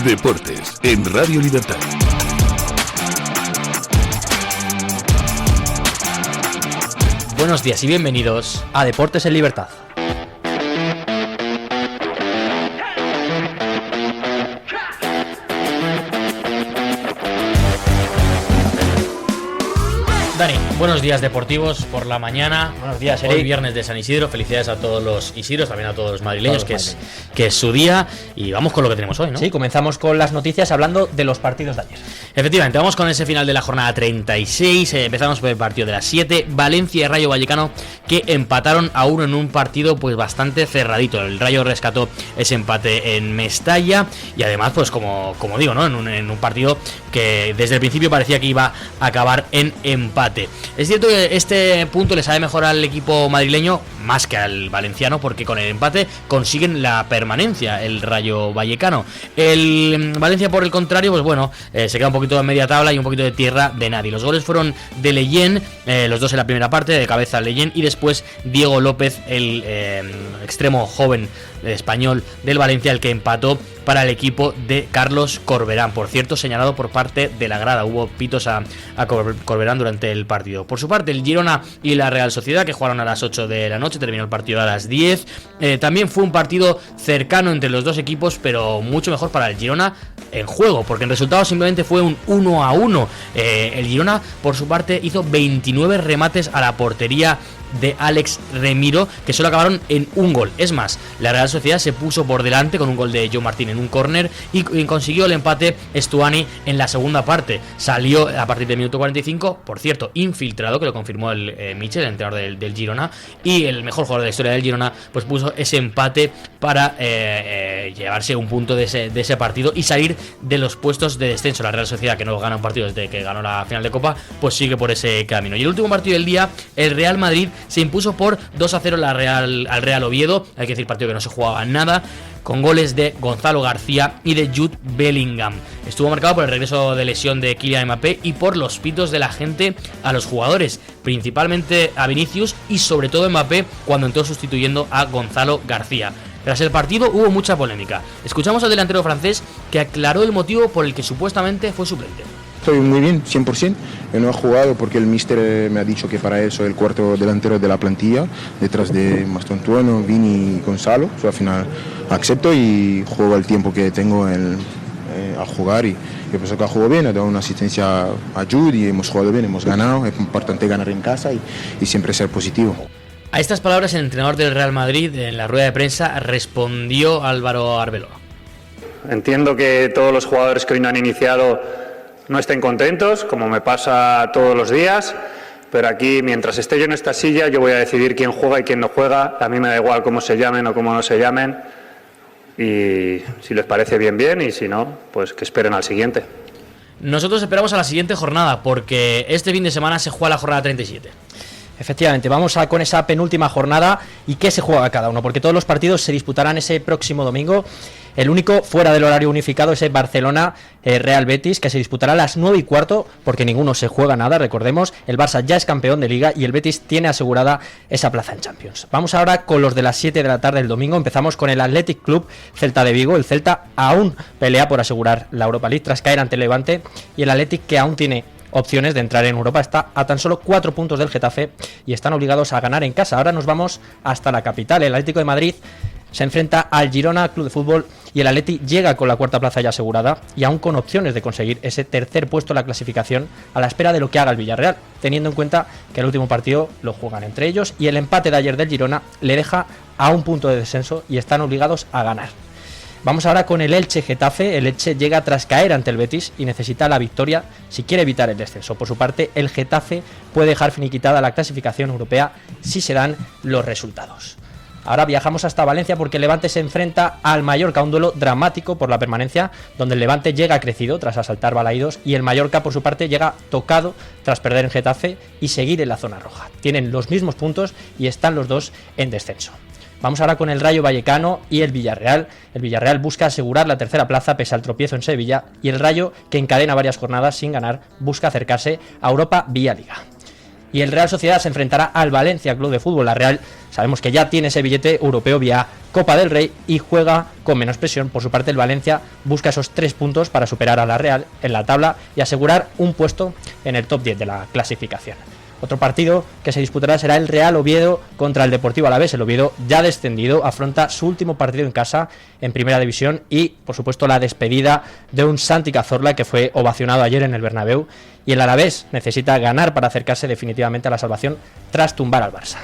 Deportes en Radio Libertad. Buenos días y bienvenidos a Deportes en Libertad. Dani, buenos días deportivos por la mañana. Buenos días, Eric. Hoy viernes de San Isidro. Felicidades a todos los Isidros, también a todos los madrileños, que es su día. Y vamos con lo que tenemos hoy, ¿no? Sí, comenzamos con las noticias hablando de los partidos de ayer. Efectivamente, vamos con ese final de la jornada 36. Empezamos por el partido de las 7. Valencia y Rayo Vallecano, que empataron a uno en un partido pues bastante cerradito. El Rayo rescató ese empate en Mestalla. Y además, pues como digo, ¿no? En un partido que desde el principio parecía que iba a acabar en empate. Es cierto que este punto le sabe mejor al equipo madrileño más que al valenciano, porque con el empate consiguen la permanencia el Rayo Vallecano. El Valencia, por el contrario, pues bueno, se queda un poquito en media tabla y un poquito de tierra de nadie. Los goles fueron de Leyen, los dos en la primera parte, de cabeza Leyen, y después Diego López, el extremo joven español del Valencia, el que empató para el equipo de Carlos Corberán. Por cierto, señalado por parte de la grada. Hubo pitos a Corberán durante el partido. Por su parte, el Girona y la Real Sociedad, que jugaron a las 8 de la noche, terminó el partido a las 10. También fue un partido cercano entre los dos equipos, pero mucho mejor para el Girona en juego, porque el resultado simplemente fue un 1-1. El Girona, por su parte, hizo 29 remates a la portería de Alex Remiro, que solo acabaron en un gol. Es más, la Real Sociedad se puso por delante con un gol de Joe Martín en un córner y consiguió el empate Stuani en la segunda parte. Salió a partir del minuto 45, por cierto, infiltrado, que lo confirmó el Michel, el entrenador del Girona, y el mejor jugador de la historia del Girona, pues puso ese empate para llevarse un punto de ese partido y salir de los puestos de descenso. La Real Sociedad, que no gana un partido desde que ganó la final de Copa, pues sigue por ese camino. Y el último partido del día, el Real Madrid se impuso por 2-0 al Real Oviedo. Hay que decir, partido que no se jugaba nada, con goles de Gonzalo García y de Jude Bellingham. Estuvo marcado por el regreso de lesión de Kylian Mbappé y por los pitos de la gente a los jugadores, principalmente a Vinicius y sobre todo Mbappé, cuando entró sustituyendo a Gonzalo García. Tras el partido hubo mucha polémica. Escuchamos al delantero francés, que aclaró el motivo por el que supuestamente fue suplente. Estoy muy bien, 100%. No he jugado porque el míster me ha dicho que para él soy el cuarto delantero de la plantilla, detrás de Mastrontuono, Vini y Gonzalo. Al final acepto y juego el tiempo que tengo a jugar, y pienso que ha jugado bien, ha dado una asistencia a Jude y hemos jugado bien, hemos ganado. Es importante ganar en casa y siempre ser positivo. A estas palabras, el entrenador del Real Madrid, en la rueda de prensa, respondió Álvaro Arbeloa. Entiendo que todos los jugadores que hoy no han iniciado no estén contentos, como me pasa todos los días, pero aquí, mientras esté yo en esta silla, yo voy a decidir quién juega y quién no juega. A mí me da igual cómo se llamen o cómo no se llamen, y si les parece bien, bien, y si no, pues que esperen al siguiente. Nosotros esperamos a la siguiente jornada, porque este fin de semana se juega la jornada 37. Efectivamente, vamos con esa penúltima jornada. ¿Y qué se juega cada uno? Porque todos los partidos se disputarán ese próximo domingo. El único fuera del horario unificado es el Barcelona-Real Betis, que se disputará a las 9:15, porque ninguno se juega nada, recordemos. El Barça ya es campeón de Liga y el Betis tiene asegurada esa plaza en Champions. Vamos ahora con los de las 7 de la tarde del domingo. Empezamos con el Athletic Club Celta de Vigo. El Celta aún pelea por asegurar la Europa League tras caer ante el Levante, y el Athletic, que aún tiene opciones de entrar en Europa, está a tan solo 4 puntos del Getafe y están obligados a ganar en casa. Ahora nos vamos hasta la capital. El Atlético de Madrid se enfrenta al Girona Club de Fútbol y el Atleti llega con la cuarta plaza ya asegurada y aún con opciones de conseguir ese tercer puesto en la clasificación, a la espera de lo que haga el Villarreal, teniendo en cuenta que el último partido lo juegan entre ellos y el empate de ayer del Girona le deja a un punto de descenso y están obligados a ganar. Vamos ahora con el Elche Getafe. El Elche llega tras caer ante el Betis y necesita la victoria si quiere evitar el descenso. Por su parte, el Getafe puede dejar finiquitada la clasificación europea si se dan los resultados. Ahora viajamos hasta Valencia, porque el Levante se enfrenta al Mallorca, un duelo dramático por la permanencia, donde el Levante llega crecido tras asaltar Balaídos y el Mallorca, por su parte, llega tocado tras perder en Getafe y seguir en la zona roja. Tienen los mismos puntos y están los dos en descenso. Vamos ahora con el Rayo Vallecano y el Villarreal. El Villarreal busca asegurar la tercera plaza pese al tropiezo en Sevilla, y el Rayo, que encadena varias jornadas sin ganar, busca acercarse a Europa vía Liga. Y el Real Sociedad se enfrentará al Valencia Club de Fútbol. La Real sabemos que ya tiene ese billete europeo vía Copa del Rey y juega con menos presión. Por su parte, el Valencia busca esos 3 puntos para superar a la Real en la tabla y asegurar un puesto en el top 10 de la clasificación. Otro partido que se disputará será el Real Oviedo contra el Deportivo Alavés. El Oviedo, ya descendido, afronta su último partido en casa en Primera División y, por supuesto, la despedida de un Santi Cazorla que fue ovacionado ayer en el Bernabéu. Y el Alavés necesita ganar para acercarse definitivamente a la salvación tras tumbar al Barça.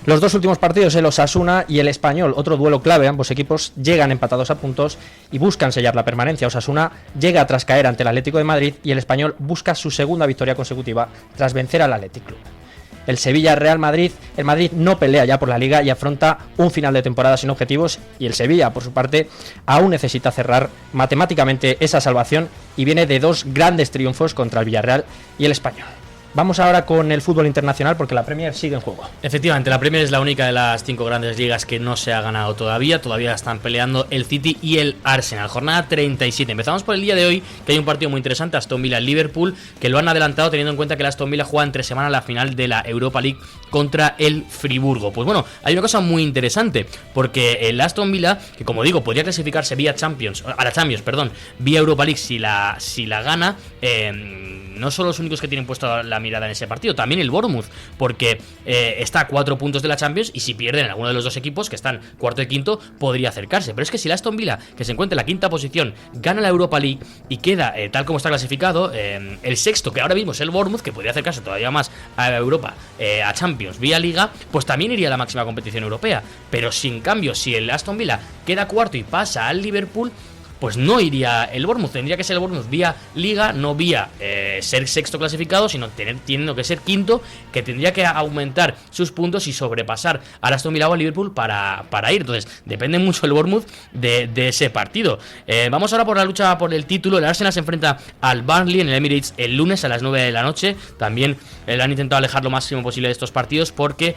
Los 2 últimos partidos, el Osasuna y el Español, otro duelo clave. Ambos equipos llegan empatados a puntos y buscan sellar la permanencia. Osasuna llega tras caer ante el Atlético de Madrid y el Español busca su segunda victoria consecutiva tras vencer al Athletic Club. El Sevilla-Real Madrid, el Madrid no pelea ya por la Liga y afronta un final de temporada sin objetivos, y el Sevilla, por su parte, aún necesita cerrar matemáticamente esa salvación y viene de 2 grandes triunfos contra el Villarreal y el Español. Vamos ahora con el fútbol internacional porque la Premier sigue en juego. Efectivamente, la Premier es la única de las 5 grandes ligas que no se ha ganado todavía. Todavía están peleando el City y el Arsenal. Jornada 37. Empezamos por el día de hoy, que hay un partido muy interesante, Aston Villa-Liverpool, que lo han adelantado teniendo en cuenta que el Aston Villa juega entre semana la final de la Europa League contra el Friburgo. Pues bueno, hay una cosa muy interesante, porque el Aston Villa, que como digo, podría clasificarse vía Champions, vía Europa League si la gana, no son los únicos que tienen puesto la mirada en ese partido, también el Bournemouth, porque está a 4 puntos de la Champions y si pierden en alguno de los 2 equipos que están cuarto y quinto podría acercarse. Pero es que si el Aston Villa, que se encuentra en la quinta posición, gana la Europa League y queda tal como está clasificado, el sexto, que ahora mismo es el Bournemouth, que podría acercarse todavía más a Europa, a Champions vía Liga, pues también iría a la máxima competición europea. Pero si en cambio, si el Aston Villa queda cuarto y pasa al Liverpool, pues no iría el Bournemouth, tendría que ser el Bournemouth vía Liga, no vía ser sexto clasificado, sino teniendo que ser quinto, que tendría que aumentar sus puntos y sobrepasar al Aston Villa o al Liverpool para ir. Entonces depende mucho el Bournemouth de ese partido. Vamos ahora por la lucha por el título. El Arsenal se enfrenta al Burnley en el Emirates el lunes a las 9 de la noche. También han intentado alejar lo máximo posible de estos partidos porque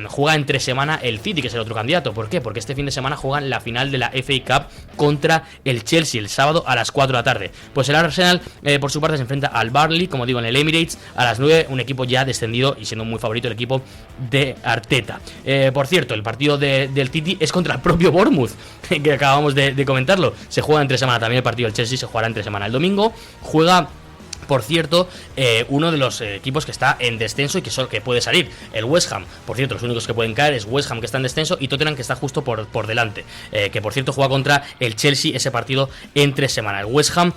juega entre semana el City, que es el otro candidato. ¿Por qué? Porque este fin de semana juegan la final de la FA Cup contra el Chelsea el sábado a las 4 de la tarde. Pues el Arsenal, por su parte, se enfrenta al Burnley, como digo, en el Emirates a las 9, un equipo ya descendido y siendo muy favorito el equipo de Arteta. Por cierto, el partido del City es contra el propio Bournemouth, que acabamos de comentarlo. Se juega entre semana también el partido del Chelsea, se jugará entre semana. El domingo juega, por cierto, uno de los equipos que está en descenso y que puede salir, el West Ham. Por cierto, los únicos que pueden caer es West Ham, que está en descenso, y Tottenham, que está justo por delante, que por cierto juega contra el Chelsea ese partido entre semana. El West Ham,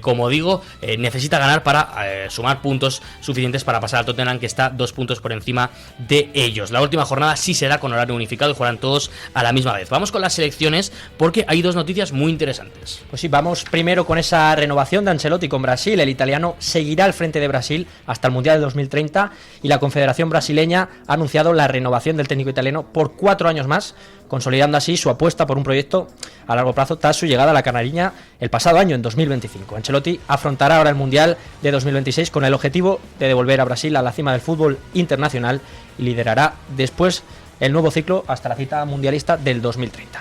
como digo, necesita ganar para sumar puntos suficientes para pasar al Tottenham, que está 2 puntos por encima de ellos. La última jornada sí será con horario unificado y jugarán todos a la misma vez. Vamos con las selecciones porque hay 2 noticias muy interesantes. Pues sí, vamos primero con esa renovación de Ancelotti con Brasil. El italiano seguirá al frente de Brasil hasta el Mundial de 2030 y la Confederación Brasileña ha anunciado la renovación del técnico italiano por 4 años más, consolidando así su apuesta por un proyecto a largo plazo tras su llegada a la Canariña el pasado año, en 2025. Ancelotti afrontará ahora el Mundial de 2026 con el objetivo de devolver a Brasil a la cima del fútbol internacional y liderará después el nuevo ciclo hasta la cita mundialista del 2030.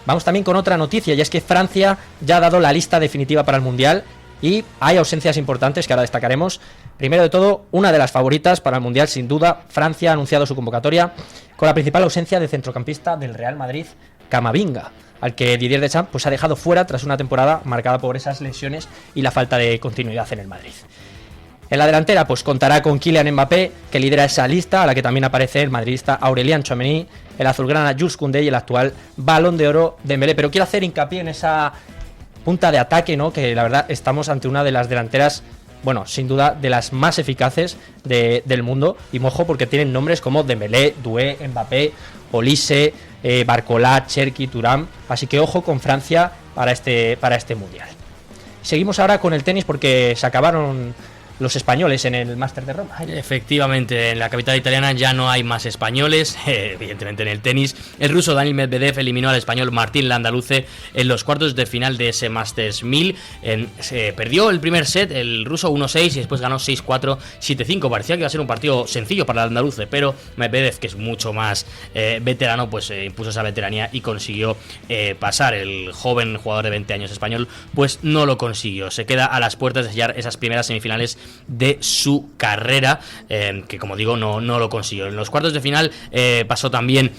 Vamos también con otra noticia, y es que Francia ya ha dado la lista definitiva para el Mundial y hay ausencias importantes que ahora destacaremos. Primero de todo, una de las favoritas para el Mundial, sin duda, Francia ha anunciado su convocatoria con la principal ausencia de centrocampista del Real Madrid, Camavinga, al que Didier Deschamps pues ha dejado fuera tras una temporada marcada por esas lesiones y la falta de continuidad en el Madrid. En la delantera pues contará con Kylian Mbappé, que lidera esa lista, a la que también aparece el madridista Aurélien Tchouaméni, el azulgrana Jules Koundé y el actual Balón de Oro Dembélé. Pero quiero hacer hincapié en esa punta de ataque, ¿no? Que la verdad estamos ante una de las delanteras, bueno, sin duda de las más eficaces del mundo, y mojo porque tienen nombres como Dembélé, Doué, Mbappé, Olise, Barcola, Cherki, Thuram, así que ojo con Francia para este Mundial. Seguimos ahora con el tenis porque se acabaron los españoles en el Máster de Roma. Efectivamente, en la capital italiana ya no hay más españoles, evidentemente en el tenis. El ruso Daniil Medvedev eliminó al español Martín Landaluce en los cuartos de final de ese Masters 1000. Se perdió el primer set, el ruso 1-6, y después ganó 6-4, 7-5. Parecía que iba a ser un partido sencillo para Landaluce, pero Medvedev, que es mucho más veterano, pues impuso esa veteranía y consiguió pasar. El joven jugador de 20 años español pues no lo consiguió. Se queda a las puertas de sellar esas primeras semifinales de su carrera, que como digo no lo consiguió. En los cuartos de final pasó también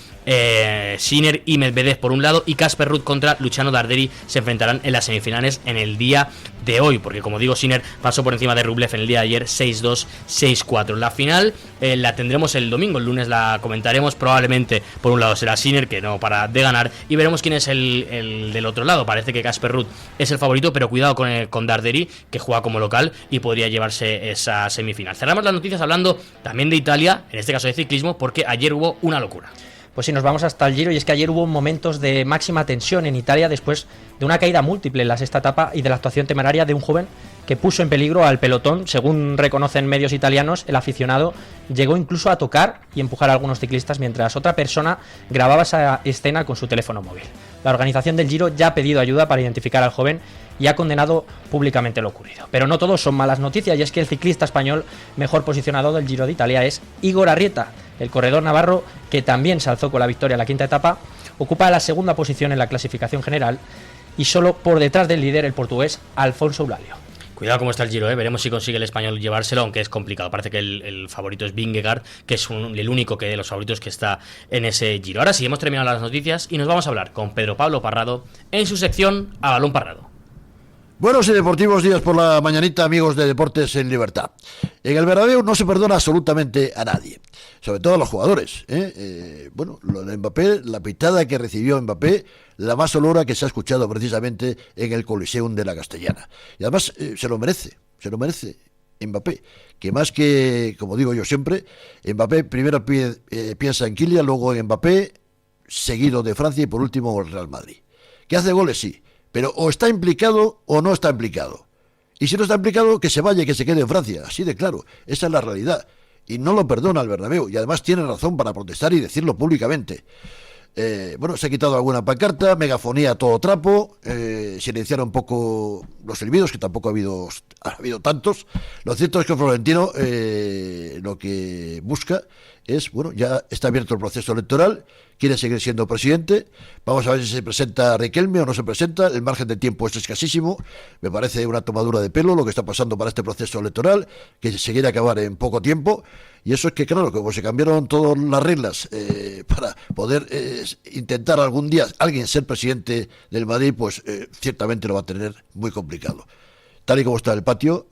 Sinner y Medvedev por un lado, y Casper Ruud contra Luciano Darderi se enfrentarán en las semifinales en el día de hoy, porque como digo, Sinner pasó por encima de Rublev en el día de ayer 6-2, 6-4. La final la tendremos el domingo, el lunes la comentaremos, probablemente por un lado será Sinner, que no para de ganar, y veremos quién es el del otro lado. Parece que Casper Ruud es el favorito, pero cuidado con Darderi, que juega como local y podría llevarse esa semifinal. Cerramos las noticias hablando también de Italia, en este caso de ciclismo, porque ayer hubo una locura. Pues sí, nos vamos hasta el Giro, y es que ayer hubo momentos de máxima tensión en Italia después de una caída múltiple en la sexta etapa y de la actuación temeraria de un joven que puso en peligro al pelotón. Según reconocen medios italianos, el aficionado llegó incluso a tocar y empujar a algunos ciclistas mientras otra persona grababa esa escena con su teléfono móvil. La organización del Giro ya ha pedido ayuda para identificar al joven y ha condenado públicamente lo ocurrido. Pero no todos son malas noticias, y es que el ciclista español mejor posicionado del Giro de Italia es Igor Arrieta. El corredor navarro, que también se alzó con la victoria en la quinta etapa, ocupa la segunda posición en la clasificación general y solo por detrás del líder, el portugués Alfonso Eulalio. Cuidado cómo está el Giro, veremos si consigue el español llevárselo, aunque es complicado. Parece que el favorito es Vingegaard, que es el único de los favoritos que está en ese Giro. Ahora sí, hemos terminado las noticias y nos vamos a hablar con Pedro Pablo Parrado en su sección A Balón Parrado. Buenos y deportivos días por la mañanita, amigos de Deportes en Libertad. En el Bernabéu no se perdona absolutamente a nadie, sobre todo a los jugadores. Bueno, lo de Mbappé, la pitada que recibió Mbappé, la más olora que se ha escuchado precisamente en el Coliseum de la Castellana. Y además se lo merece Mbappé, que más que, como digo yo siempre, Mbappé primero piensa en Kylian, luego en Mbappé, seguido de Francia y por último el Real Madrid. ¿Que hace goles? Sí. Pero o está implicado o no está implicado. Y si no está implicado, que se vaya y que se quede en Francia. Así de claro. Esa es la realidad. Y no lo perdona el Bernabéu. Y además tiene razón para protestar y decirlo públicamente. Bueno, se ha quitado alguna pancarta, megafonía a todo trapo, silenciaron un poco los silbidos, que tampoco ha habido tantos. Lo cierto es que Florentino lo que busca es, bueno, ya está abierto el proceso electoral, quiere seguir siendo presidente. Vamos a ver si se presenta Riquelme o no se presenta. El margen de tiempo es escasísimo. Me parece una tomadura de pelo lo que está pasando para este proceso electoral, que se quiere acabar en poco tiempo. Y eso es que, claro, como se cambiaron todas las reglas para poder intentar algún día alguien ser presidente del Madrid, pues ciertamente lo va a tener muy complicado. Tal y como está el patio,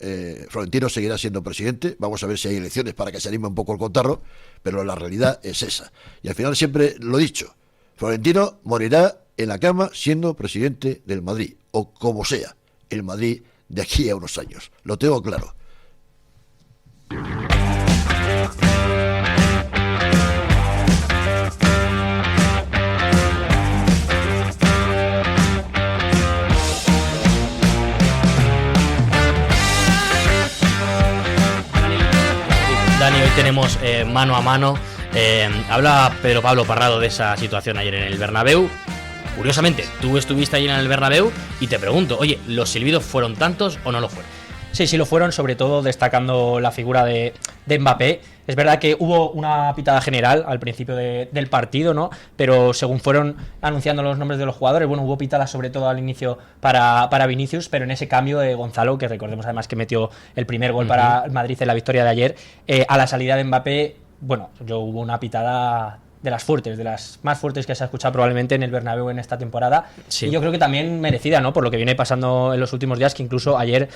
Florentino seguirá siendo presidente. Vamos a ver si hay elecciones para que se anime un poco el cotarro, pero la realidad es esa. Y al final siempre lo he dicho, Florentino morirá en la cama siendo presidente del Madrid, o como sea, el Madrid de aquí a unos años. Lo tengo claro. Dani, hoy tenemos mano a mano. Habla Pedro Pablo Parrado de esa situación ayer en el Bernabéu. Curiosamente, tú estuviste ayer en el Bernabéu y te pregunto, oye, ¿los silbidos fueron tantos o no lo fueron? Sí, sí lo fueron, sobre todo destacando la figura de Mbappé. Es verdad que hubo una pitada general al principio del partido, ¿no? Pero según fueron anunciando los nombres de los jugadores, bueno, hubo pitadas sobre todo al inicio para Vinicius, pero en ese cambio de Gonzalo, que recordemos además que metió el primer gol para el Madrid en la victoria de ayer, a la salida de Mbappé, bueno, hubo una pitada de las fuertes, de las más fuertes que se ha escuchado probablemente en el Bernabéu en esta temporada. Sí. Y yo creo que también merecida, ¿no? Por lo que viene pasando en los últimos días, que incluso ayer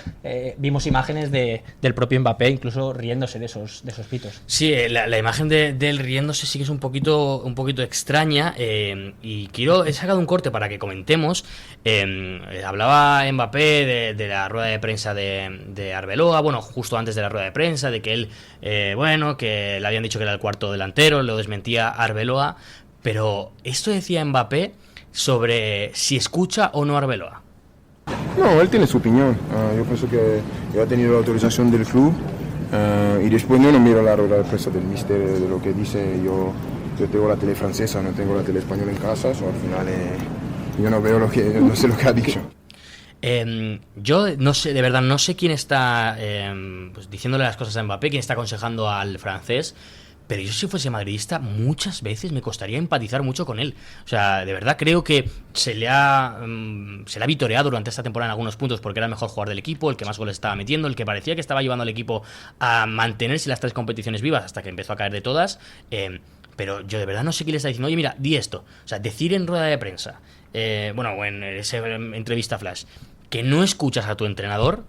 vimos imágenes del propio Mbappé incluso riéndose de esos pitos. Sí, la imagen de él riéndose sí que es un poquito extraña, y he sacado un corte para que comentemos. Hablaba Mbappé de la rueda de prensa de Arbeloa, bueno, justo antes de la rueda de prensa, de que él, que le habían dicho que era el cuarto delantero, lo desmentía Arbeloa, pero esto decía Mbappé sobre si escucha o no Arbeloa. No, él tiene su opinión. Yo pienso que ha tenido la autorización del club, y después yo no miro la rueda de prensa del míster, de lo que dice. Yo tengo la tele francesa, no tengo la tele española en casa, al final yo no veo no sé lo que ha dicho. Yo no sé, de verdad, no sé quién está pues diciéndole las cosas a Mbappé, quién está aconsejando al francés, pero yo si fuese madridista muchas veces me costaría empatizar mucho con él. O sea, de verdad creo que se le ha vitoreado durante esta temporada en algunos puntos porque era el mejor jugador del equipo, el que más goles estaba metiendo, el que parecía que estaba llevando al equipo a mantenerse las 3 competiciones vivas hasta que empezó a caer de todas. Pero yo de verdad no sé quién le está diciendo, oye, mira, di esto. O sea, decir en rueda de prensa, o en esa entrevista flash, que no escuchas a tu entrenador,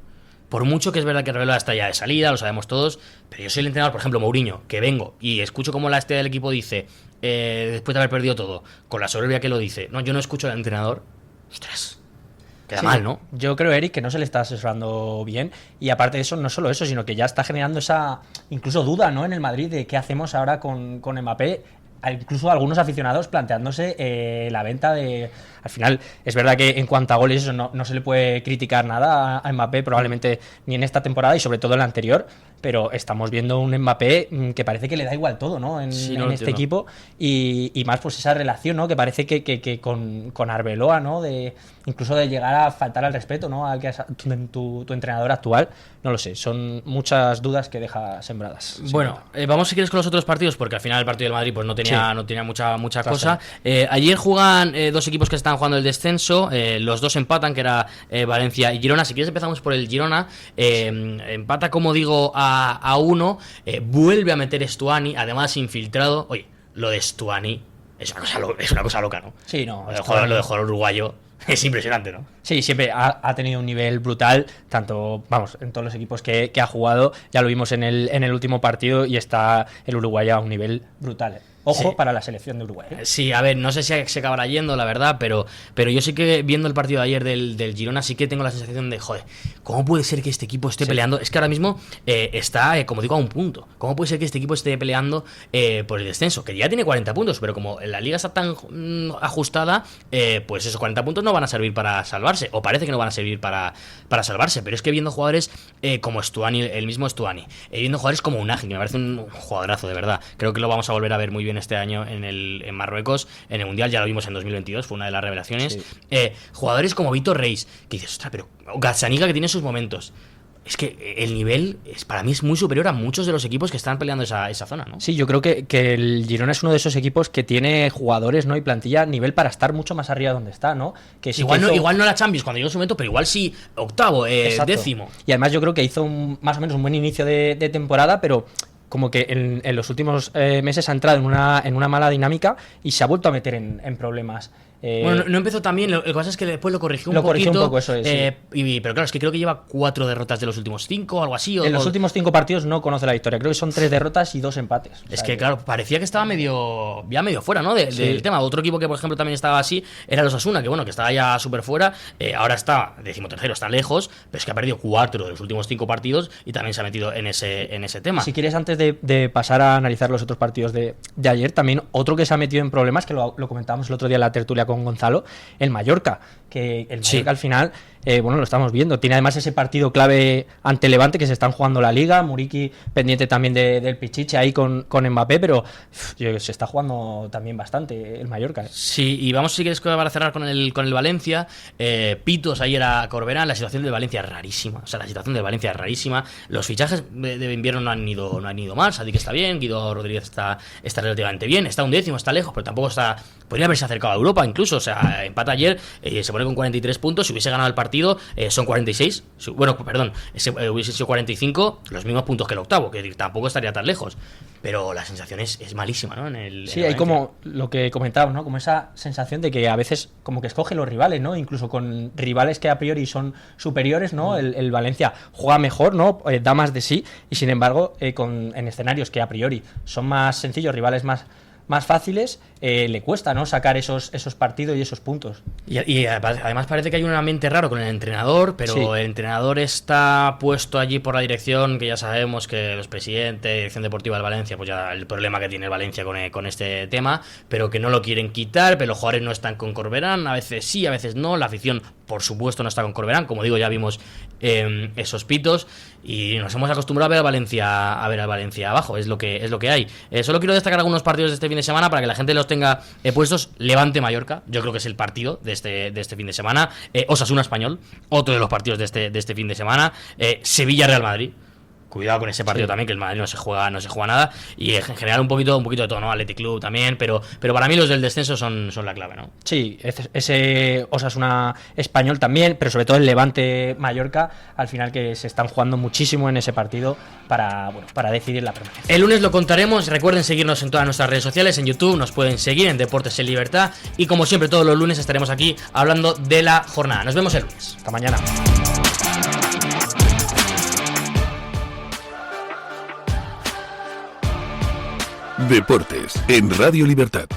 por mucho que es verdad que Arbeloa está ya de salida, lo sabemos todos, pero yo soy el entrenador, por ejemplo, Mourinho, que vengo y escucho cómo la estrella del equipo dice, después de haber perdido todo, con la soberbia que lo dice, no, yo no escucho al entrenador, ostras, queda mal, ¿no? Yo creo, Eric, que no se le está asesorando bien, y aparte de eso, no solo eso, sino que ya está generando esa, incluso duda, ¿no?, en el Madrid de qué hacemos ahora con Mbappé. Incluso algunos aficionados planteándose la venta de... Al final, es verdad que en cuanto a goles eso no se le puede criticar nada a Mbappé, probablemente ni en esta temporada y sobre todo en la anterior, pero estamos viendo un Mbappé que parece que le da igual todo, ¿no? En este equipo, y más pues esa relación, ¿no?, que parece que con Arbeloa, ¿no?, incluso de llegar a faltar al respeto, ¿no?, al que es tu entrenador actual. No lo sé, son muchas dudas que deja sembradas. Bueno, vamos si quieres con los otros partidos, porque al final el partido del Madrid pues no tenía mucha cosa. Ayer juegan dos equipos que están jugando el descenso, los dos empatan, que era Valencia y Girona. Si quieres empezamos por el Girona. Empata, como digo, a 1, vuelve a meter Stuani, además infiltrado. Oye, lo de Stuani es una cosa loca, ¿no? Sí, no. Lo de jugador uruguayo es impresionante, ¿no? Sí, siempre ha tenido un nivel brutal, tanto, en todos los equipos que ha jugado. Ya lo vimos en el último partido y está el Uruguay a un nivel brutal. Ojo, sí, para la selección de Uruguay. Sí, a ver, no sé si se acabará yendo, la verdad, pero yo sí que viendo el partido de ayer del Girona sí que tengo la sensación de, joder, ¿cómo puede ser que este equipo esté peleando? Es que ahora mismo está, como digo, a un punto. ¿Cómo puede ser que este equipo esté peleando por el descenso? Que ya tiene 40 puntos, pero como la liga está tan ajustada, pues esos 40 puntos no van a servir para salvarse, o parece que no van a servir para salvarse, pero es que viendo jugadores como Stuani, el mismo Stuani, viendo jugadores como Unai, que me parece un jugadorazo, de verdad, creo que lo vamos a volver a ver muy bien este año en Marruecos, en el Mundial, ya lo vimos en 2022, fue una de las revelaciones. Sí. Jugadores como Vítor Reis, que dices, ostras, pero Gazzaniga, que tiene sus momentos. Es que el nivel para mí es muy superior a muchos de los equipos que están peleando esa zona, ¿no? Sí, yo creo que el Girona es uno de esos equipos que tiene jugadores, ¿no?, y plantilla nivel para estar mucho más arriba donde está, ¿no? Que sí, igual no la Champions cuando llegó su momento, pero igual sí octavo, décimo. Y además yo creo que hizo más o menos un buen inicio de temporada, pero como que en los últimos meses ha entrado en una mala dinámica y se ha vuelto a meter en problemas. Bueno, no empezó tan bien, lo que pasa es que después lo corrigió un poco, eso es, sí. Pero claro, es que creo que lleva 4 derrotas de los últimos 5 o algo así. En los últimos 5 partidos no conoce la victoria, creo que son 3 derrotas y 2 empates. Es que claro, parecía que estaba medio fuera, ¿no? Del tema. Otro equipo que por ejemplo también estaba así era los Osasuna, que estaba ya súper fuera, ahora está 13º, está lejos, pero es que ha perdido 4 de los últimos 5 partidos y también se ha metido en ese tema. Si quieres, antes de pasar a analizar los otros partidos de ayer, también otro que se ha metido en problemas, que lo comentábamos el otro día en la tertulia con Gonzalo, el Mallorca, que el Mallorca al final, lo estamos viendo, tiene además ese partido clave ante Levante, que se están jugando la Liga, Muriqui pendiente también del Pichichi ahí con Mbappé, pero se está jugando también bastante el Mallorca. Sí, y vamos, si quieres, para cerrar con el Valencia, pitos ayer a Corberán. La situación del Valencia es rarísima, los fichajes de invierno no han ido mal. Sadik está bien, Guido Rodríguez está relativamente bien, está 11º, está lejos, pero tampoco podría haberse acercado a Europa incluso, empata ayer, se pone con 43 puntos, si hubiese ganado el partido son 46, hubiese sido 45, los mismos puntos que el octavo, que tampoco estaría tan lejos, pero la sensación es malísima, ¿no? Sí, hay como lo que comentábamos, ¿no?, como esa sensación de que a veces como que escoge los rivales, ¿no?, incluso con rivales que a priori son superiores, ¿no? El Valencia juega mejor, ¿no?, da más de sí, y sin embargo en escenarios que a priori son más sencillos, rivales más fáciles, le cuesta, ¿no?, sacar esos partidos y esos puntos. Y además parece que hay un ambiente raro con el entrenador, pero sí, el entrenador está puesto allí por la dirección, que ya sabemos que los presidentes, dirección deportiva del Valencia, pues ya el problema que tiene el Valencia con este tema, pero que no lo quieren quitar, pero los jugadores no están con Corberán, a veces sí, a veces no, la afición por supuesto no está con Corberán, como digo, ya vimos esos pitos y nos hemos acostumbrado a ver al Valencia abajo, es lo que hay. Solo quiero destacar algunos partidos de este fin de semana para que la gente los tenga puestos. Levante Mallorca, yo creo que es el partido de este fin de semana. Osasuna Español, otro de los partidos de este fin de semana. Sevilla Real Madrid, Cuidado con ese partido también, que el Madrid no se juega nada. Y en general un poquito de todo, ¿no? Athletic Club también, pero para mí los del descenso son la clave, ¿no? Sí, ese Osasuna Español también, pero sobre todo el Levante Mallorca, al final que se están jugando muchísimo en ese partido para decidir la permanencia. El lunes lo contaremos. Recuerden seguirnos en todas nuestras redes sociales, en YouTube, nos pueden seguir en Deportes en Libertad. Y como siempre, todos los lunes estaremos aquí hablando de la jornada. Nos vemos el lunes. Hasta mañana. Deportes en Radio Libertad.